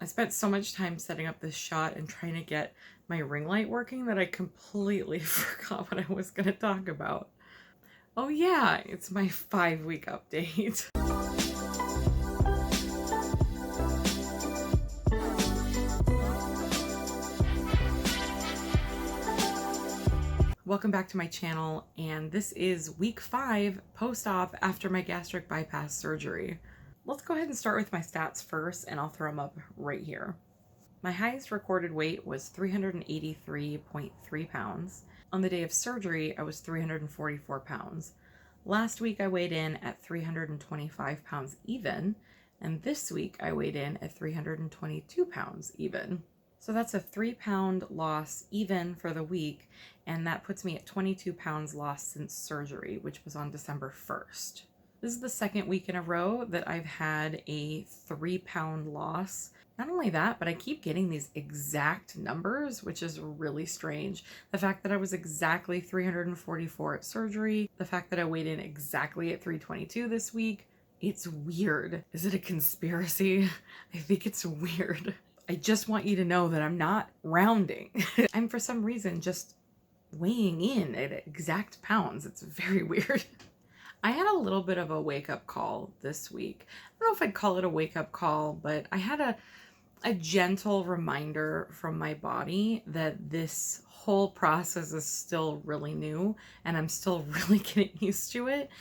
I spent so much time setting up this shot and trying to get my ring light working that I completely forgot what I was going to talk about. Oh yeah, it's my 5-week update. Welcome back to my channel, and this is week 5 post-op after my gastric bypass surgery. Let's go ahead and start with my stats first, and I'll throw them up right here. My highest recorded weight was 383.3 pounds. On the day of surgery, I was 344 pounds. Last week I weighed in at 325 pounds even, and this week I weighed in at 322 pounds even. So that's a 3-pound loss even for the week, and that puts me at 22 pounds lost since surgery, which was on December 1st. This is the second week in a row that I've had a 3-pound loss. Not only that, but I keep getting these exact numbers, which is really strange. The fact that I was exactly 344 at surgery, the fact that I weighed in exactly at 322 this week, it's weird. Is it a conspiracy? I think it's weird. I just want you to know that I'm not rounding. I'm for some reason just weighing in at exact pounds. It's very weird. I had a little bit of a wake-up call this week. I don't know if I'd call it a wake-up call, but I had a gentle reminder from my body that this whole process is still really new and I'm still really getting used to it,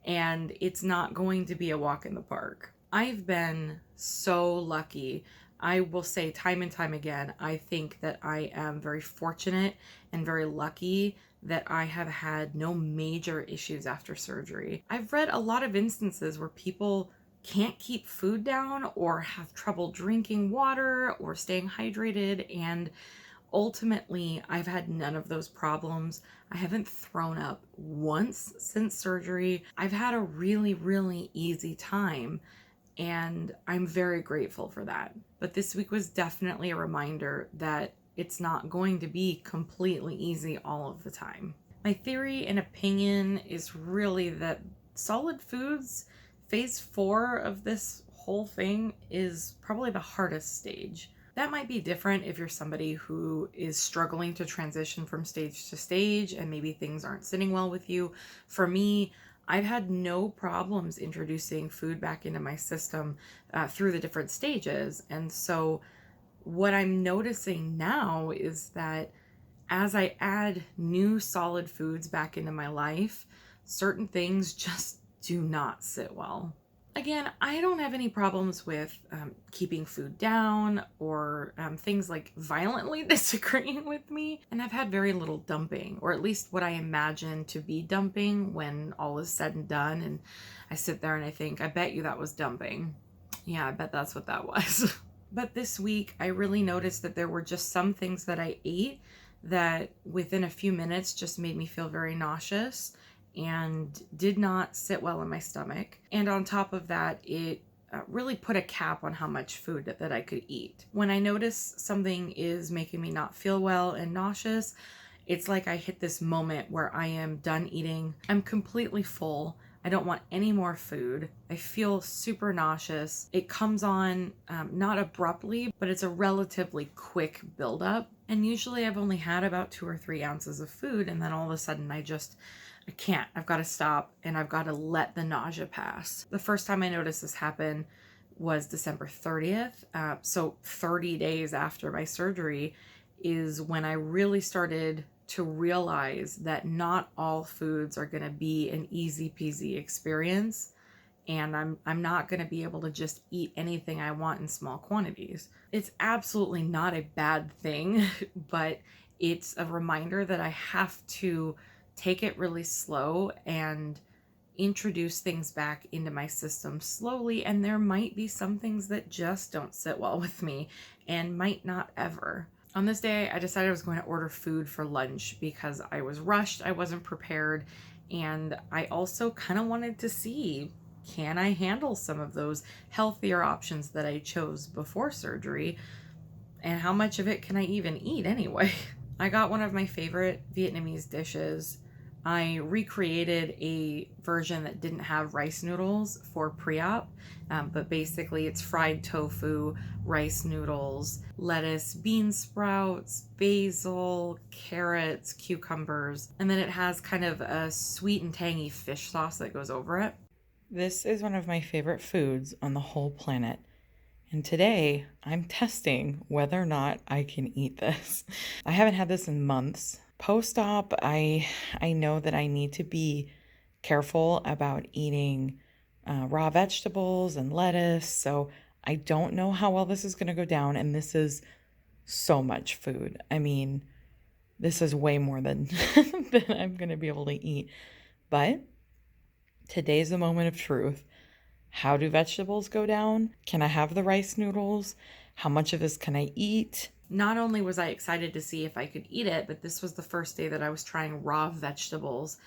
and it's not going to be a walk in the park. I've been so lucky. I will say time and time again, I think that I am very fortunate and very lucky that I have had no major issues after surgery. I've read a lot of instances where people can't keep food down or have trouble drinking water or staying hydrated, and ultimately I've had none of those problems. I haven't thrown up once since surgery. I've had a really, really easy time, and I'm very grateful for that. But this week was definitely a reminder that it's not going to be completely easy all of the time. My theory and opinion is really that solid foods, phase 4 of this whole thing, is probably the hardest stage. That might be different if you're somebody who is struggling to transition from stage to stage and maybe things aren't sitting well with you. For me, I've had no problems introducing food back into my system through the different stages. And so what I'm noticing now is that as I add new solid foods back into my life, certain things just do not sit well. Again, I don't have any problems with keeping food down or things like violently disagreeing with me. And I've had very little dumping, or at least what I imagine to be dumping when all is said and done. And I sit there and I think, I bet you that was dumping. Yeah, I bet that's what that was. But this week, I really noticed that there were just some things that I ate that within a few minutes just made me feel very nauseous and did not sit well in my stomach. And on top of that, it really put a cap on how much food that I could eat. When I notice something is making me not feel well and nauseous, it's like I hit this moment where I am done eating. I'm completely full. I don't want any more food. I feel super nauseous. It comes on not abruptly, but it's a relatively quick buildup. And usually I've only had about 2 or 3 ounces of food, and then all of a sudden I can't. I've got to stop, and I've got to let the nausea pass. The first time I noticed this happen was December 30th. So 30 days after my surgery is when I really started to realize that not all foods are going to be an easy peasy experience, and I'm not going to be able to just eat anything I want in small quantities. It's absolutely not a bad thing, but it's a reminder that I have to take it really slow and introduce things back into my system slowly, and there might be some things that just don't sit well with me and might not ever. On this day, I decided I was going to order food for lunch because I was rushed, I wasn't prepared, and I also kind of wanted to see, can I handle some of those healthier options that I chose before surgery, and how much of it can I even eat anyway? I got one of my favorite Vietnamese dishes, I recreated a version that didn't have rice noodles for pre-op, but basically it's fried tofu, rice noodles, lettuce, bean sprouts, basil, carrots, cucumbers, and then it has kind of a sweet and tangy fish sauce that goes over it. This is one of my favorite foods on the whole planet. And today I'm testing whether or not I can eat this. I haven't had this in months. Post-op, I know that I need to be careful about eating raw vegetables and lettuce. So I don't know how well this is going to go down. And this is so much food. I mean, this is way more than, than I'm going to be able to eat. But today's the moment of truth. How do vegetables go down? Can I have the rice noodles? How much of this can I eat? Not only was I excited to see if I could eat it, but this was the first day that I was trying raw vegetables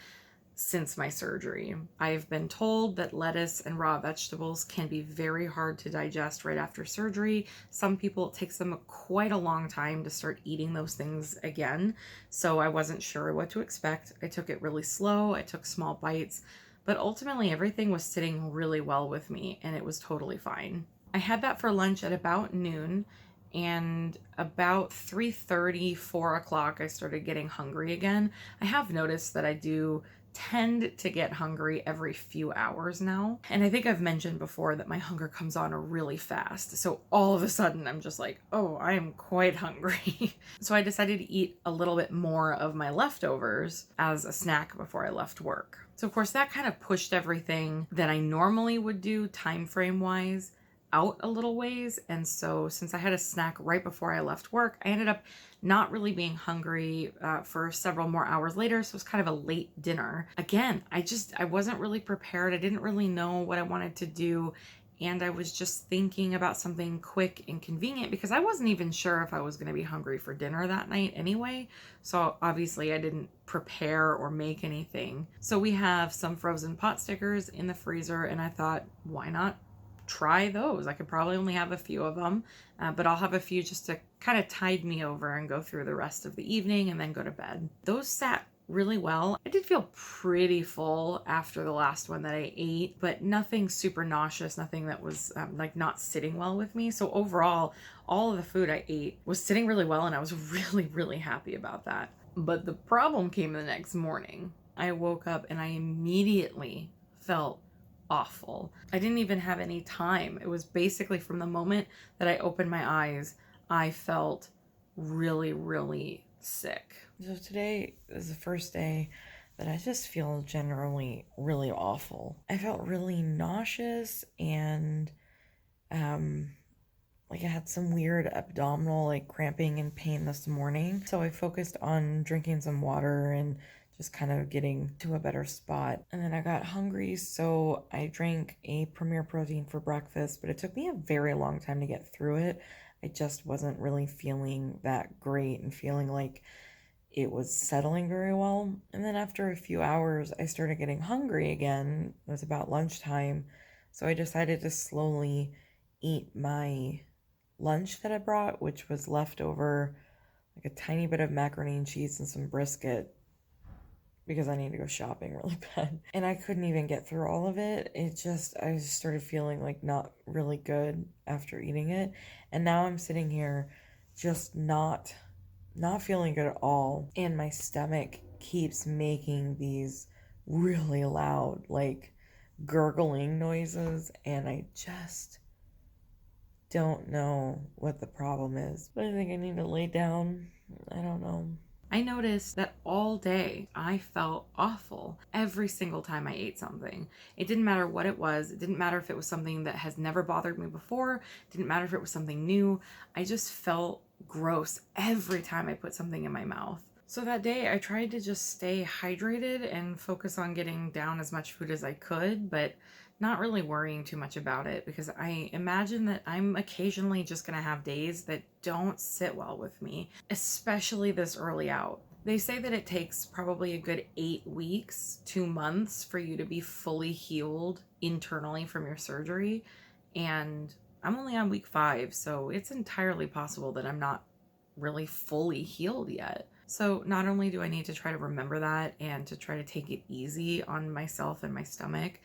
since my surgery. I've been told that lettuce and raw vegetables can be very hard to digest right after surgery. Some people, it takes them quite a long time to start eating those things again. So I wasn't sure what to expect. I took it really slow. I took small bites. But ultimately, everything was sitting really well with me, and it was totally fine. I had that for lunch at about noon, and about 3:30, 4 o'clock, I started getting hungry again. I have noticed that I do tend to get hungry every few hours now. And I think I've mentioned before that my hunger comes on really fast. So all of a sudden, I'm just like, oh, I am quite hungry. So I decided to eat a little bit more of my leftovers as a snack before I left work. So of course that kind of pushed everything that I normally would do time frame wise out a little ways. And so since I had a snack right before I left work, I ended up not really being hungry for several more hours later. So it was kind of a late dinner. Again, I wasn't really prepared. I didn't really know what I wanted to do. And I was just thinking about something quick and convenient because I wasn't even sure if I was going to be hungry for dinner that night anyway. So obviously I didn't prepare or make anything. So we have some frozen pot stickers in the freezer, and I thought, why not try those? I could probably only have a few of them, but I'll have a few just to kind of tide me over and go through the rest of the evening and then go to bed. Those sat really well. I did feel pretty full after the last one that I ate, but nothing super nauseous, nothing that was like not sitting well with me. So overall, all of the food I ate was sitting really well, and I was really, really happy about that. But the problem came the next morning. I woke up and I immediately felt awful. I didn't even have any time. It was basically from the moment that I opened my eyes, I felt really, really sick. So today is the first day that I just feel generally really awful. I felt really nauseous and like I had some weird abdominal like cramping and pain this morning. So I focused on drinking some water and just kind of getting to a better spot. And then I got hungry, so I drank a Premier Protein for breakfast, but it took me a very long time to get through it. I just wasn't really feeling that great and feeling like it was settling very well. And then after a few hours, I started getting hungry again. It was about lunchtime. So I decided to slowly eat my lunch that I brought, which was leftover, like a tiny bit of macaroni and cheese and some brisket, because I need to go shopping really bad. And I couldn't even get through all of it. I just started feeling like not really good after eating it. And now I'm sitting here just not feeling good at all. And my stomach keeps making these really loud, like gurgling noises. And I just don't know what the problem is. But I think I need to lay down. I don't know. I noticed that all day I felt awful every single time I ate something. It didn't matter what it was. It didn't matter if it was something that has never bothered me before. It didn't matter if it was something new. I just felt gross every time I put something in my mouth. So that day I tried to just stay hydrated and focus on getting down as much food as I could, but not really worrying too much about it because I imagine that I'm occasionally just going to have days that don't sit well with me, especially this early out. They say that it takes probably a good 8 weeks, 2 months for you to be fully healed internally from your surgery. And I'm only on week 5, so it's entirely possible that I'm not really fully healed yet. So not only do I need to try to remember that and to try to take it easy on myself and my stomach,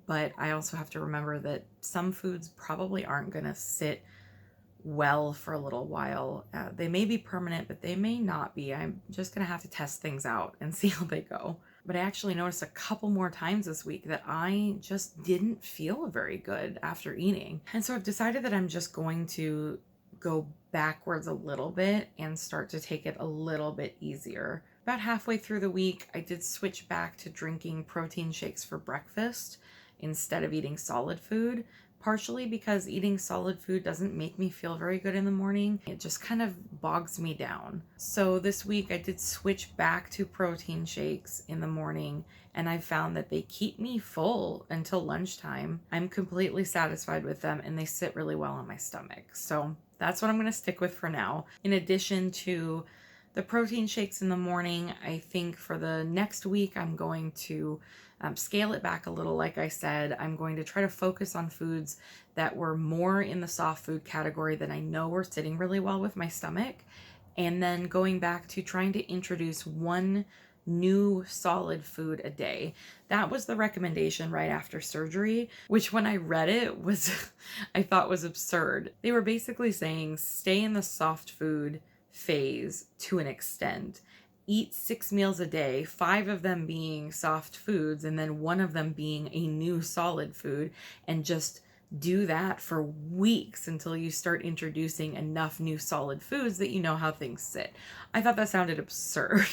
but I also have to remember that some foods probably aren't going to sit well for a little while. They may be permanent, but they may not be. I'm just going to have to test things out and see how they go. But I actually noticed a couple more times this week that I just didn't feel very good after eating. And so I've decided that I'm just going to go backwards a little bit and start to take it a little bit easier. About halfway through the week, I did switch back to drinking protein shakes for breakfast instead of eating solid food, partially because eating solid food doesn't make me feel very good in the morning. It just kind of bogs me down. So this week I did switch back to protein shakes in the morning, and I found that they keep me full until lunchtime. I'm completely satisfied with them, and they sit really well on my stomach. So that's what I'm going to stick with for now. In addition to the protein shakes in the morning, I think for the next week I'm going to scale it back a little. Like I said, I'm going to try to focus on foods that were more in the soft food category that I know were sitting really well with my stomach. And then going back to trying to introduce one new solid food a day. That was the recommendation right after surgery, which when I read it was, I thought was absurd. They were basically saying stay in the soft food phase to an extent. Eat 6 meals a day, 5 of them being soft foods, and then 1 of them being a new solid food, and just do that for weeks until you start introducing enough new solid foods that you know how things sit. I thought that sounded absurd.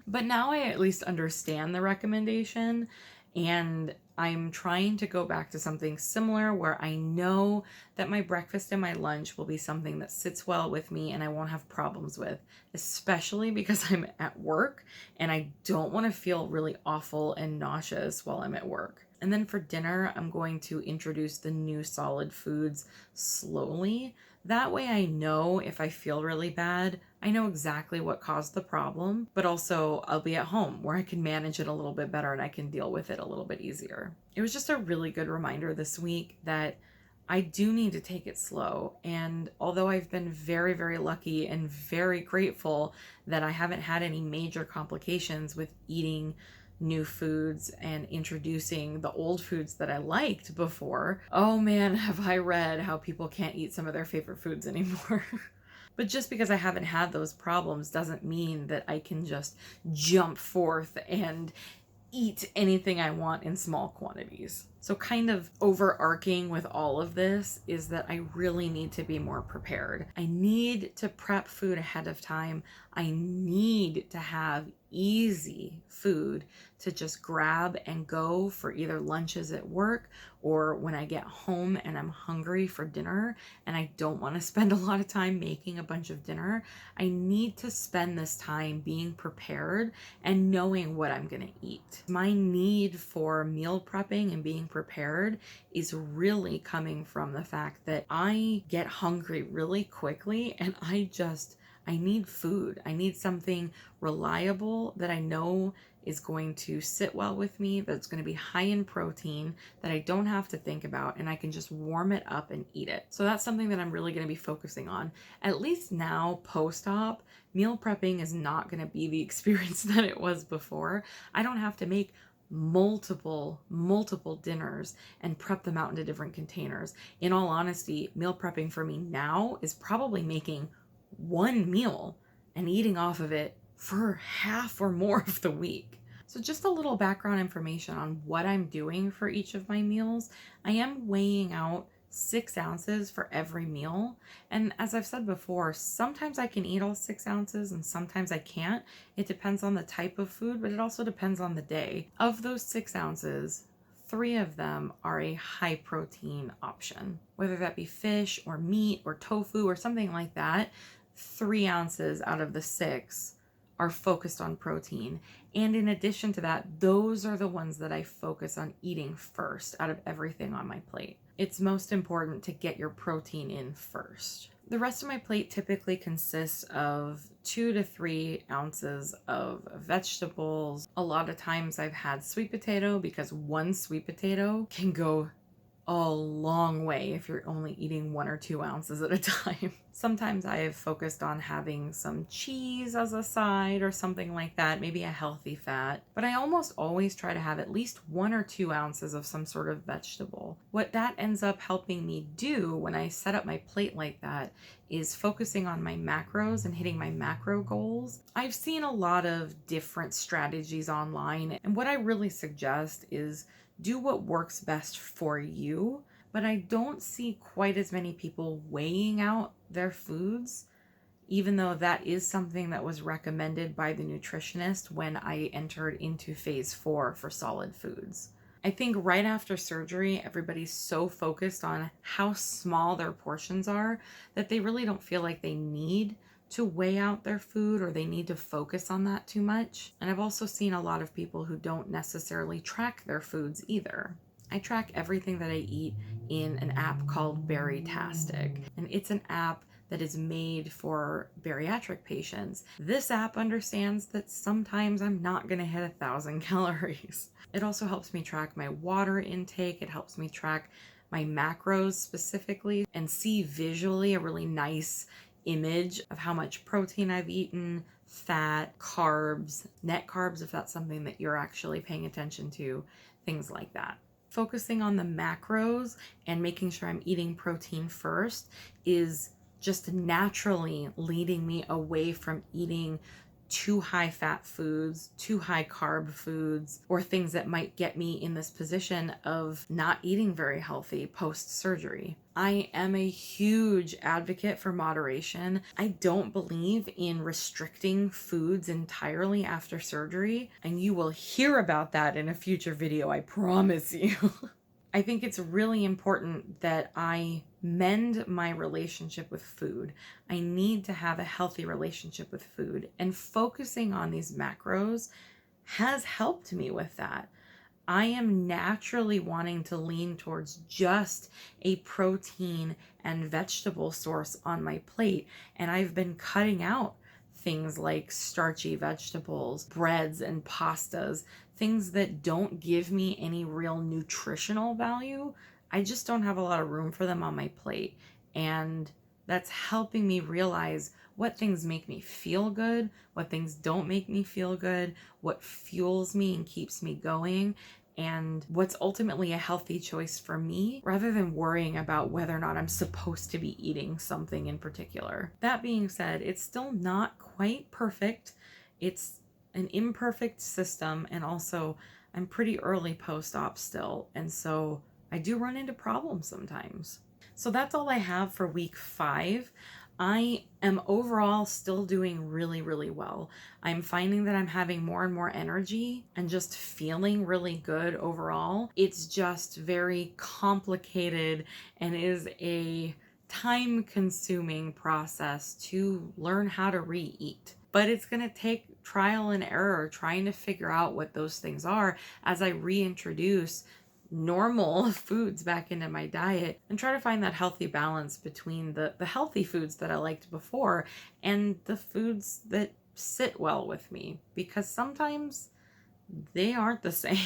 But now I at least understand the recommendation, and I'm trying to go back to something similar where I know that my breakfast and my lunch will be something that sits well with me and I won't have problems with, especially because I'm at work and I don't want to feel really awful and nauseous while I'm at work. And then for dinner, I'm going to introduce the new solid foods slowly. That way I know if I feel really bad, I know exactly what caused the problem, but also I'll be at home where I can manage it a little bit better and I can deal with it a little bit easier. It was just a really good reminder this week that I do need to take it slow. And although I've been very, very lucky and very grateful that I haven't had any major complications with eating new foods and introducing the old foods that I liked before, oh man, have I read how people can't eat some of their favorite foods anymore. But just because I haven't had those problems doesn't mean that I can just jump forth and eat anything I want in small quantities. So kind of overarching with all of this is that I really need to be more prepared. I need to prep food ahead of time. I need to have easy food to just grab and go for either lunches at work or when I get home and I'm hungry for dinner and I don't want to spend a lot of time making a bunch of dinner. I need to spend this time being prepared and knowing what I'm going to eat. My need for meal prepping and being prepared is really coming from the fact that I get hungry really quickly and I need food. I need something reliable that I know is going to sit well with me, that's going to be high in protein, that I don't have to think about, and I can just warm it up and eat it. So that's something that I'm really going to be focusing on. At least now, post-op, meal prepping is not going to be the experience that it was before. I don't have to make multiple dinners and prep them out into different containers. In all honesty, meal prepping for me now is probably making one meal and eating off of it for half or more of the week. So just a little background information on what I'm doing for each of my meals. I am weighing out 6 ounces for every meal. And as I've said before, sometimes I can eat all 6 ounces and sometimes I can't. It depends on the type of food, but it also depends on the day. Of those 6 ounces, 3 of them are a high protein option, whether that be fish or meat or tofu or something like that. 3 ounces out of the 6 are focused on protein. And in addition to that, those are the ones that I focus on eating first out of everything on my plate. It's most important to get your protein in first. The rest of my plate typically consists of 2 to 3 ounces of vegetables. A lot of times I've had sweet potato because one sweet potato can go a long way if you're only eating 1 or 2 ounces at a time. Sometimes I have focused on having some cheese as a side or something like that, maybe a healthy fat, but I almost always try to have at least 1 or 2 ounces of some sort of vegetable. What that ends up helping me do when I set up my plate like that is focusing on my macros and hitting my macro goals. I've seen a lot of different strategies online, and what I really suggest is do what works best for you, but I don't see quite as many people weighing out their foods, even though that is something that was recommended by the nutritionist when I entered into phase 4 for solid foods. I think right after surgery, everybody's so focused on how small their portions are that they really don't feel like they need to weigh out their food or they need to focus on that too much. And I've also seen a lot of people who don't necessarily track their foods either. I track everything that I eat in an app called Baritastic, and it's an app that is made for bariatric patients. This app understands that sometimes I'm not going to hit 1,000 calories. It also helps me track my water intake. It helps me track my macros specifically and see visually a really nice image of how much protein I've eaten, fat, carbs, net carbs, if that's something that you're actually paying attention to, things like that. Focusing on the macros and making sure I'm eating protein first is just naturally leading me away from eating too high fat foods, too high carb foods, or things that might get me in this position of not eating very healthy post-surgery. I am a huge advocate for moderation. I don't believe in restricting foods entirely after surgery, and you will hear about that in a future video, I promise you. I think it's really important that I mend my relationship with food. I need to have a healthy relationship with food, and focusing on these macros has helped me with that. I am naturally wanting to lean towards just a protein and vegetable source on my plate, and I've been cutting out things like starchy vegetables, breads and pastas, things that don't give me any real nutritional value. I just don't have a lot of room for them on my plate. And that's helping me realize what things make me feel good, what things don't make me feel good, what fuels me and keeps me going, and what's ultimately a healthy choice for me, rather than worrying about whether or not I'm supposed to be eating something in particular. That being said, it's still not quite perfect. It's an imperfect system, and also I'm pretty early post-op still, and so I do run into problems sometimes. So that's all I have for week 5. I am overall still doing really, really well. I'm finding that I'm having more and more energy and just feeling really good overall. It's just very complicated and is a time-consuming process to learn how to re-eat. But it's going to take trial and error trying to figure out what those things are as I reintroduce normal foods back into my diet and try to find that healthy balance between the healthy foods that I liked before and the foods that sit well with me, because sometimes they aren't the same.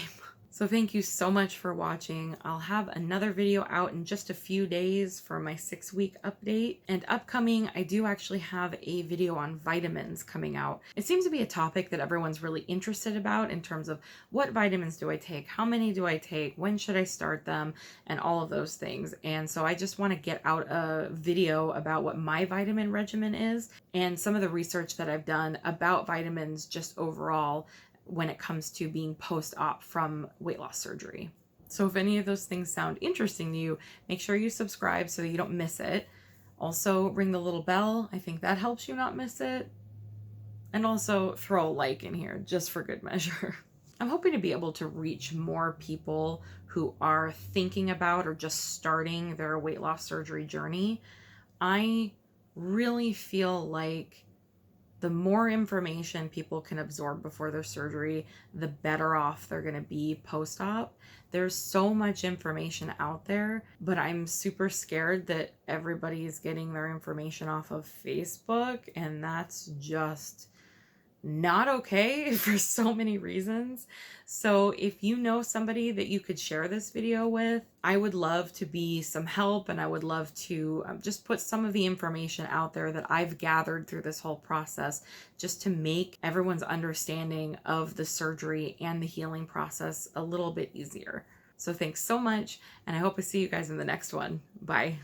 So thank you so much for watching. I'll have another video out in just a few days for my 6-week update. And upcoming, I do actually have a video on vitamins coming out. It seems to be a topic that everyone's really interested about in terms of what vitamins do I take, how many do I take, when should I start them, and all of those things. And so I just want to get out a video about what my vitamin regimen is and some of the research that I've done about vitamins just overall when it comes to being post-op from weight loss surgery. So if any of those things sound interesting to you, make sure you subscribe so that you don't miss it. Also ring the little bell. I think that helps you not miss it. And also throw a like in here just for good measure. I'm hoping to be able to reach more people who are thinking about or just starting their weight loss surgery journey. I really feel like the more information people can absorb before their surgery, the better off they're going to be post-op. There's so much information out there, but I'm super scared that everybody's getting their information off of Facebook, and that's just not okay for so many reasons. So if you know somebody that you could share this video with, I would love to be some help, and I would love to just put some of the information out there that I've gathered through this whole process, just to make everyone's understanding of the surgery and the healing process a little bit easier. So thanks so much, and I hope to see you guys in the next one. Bye.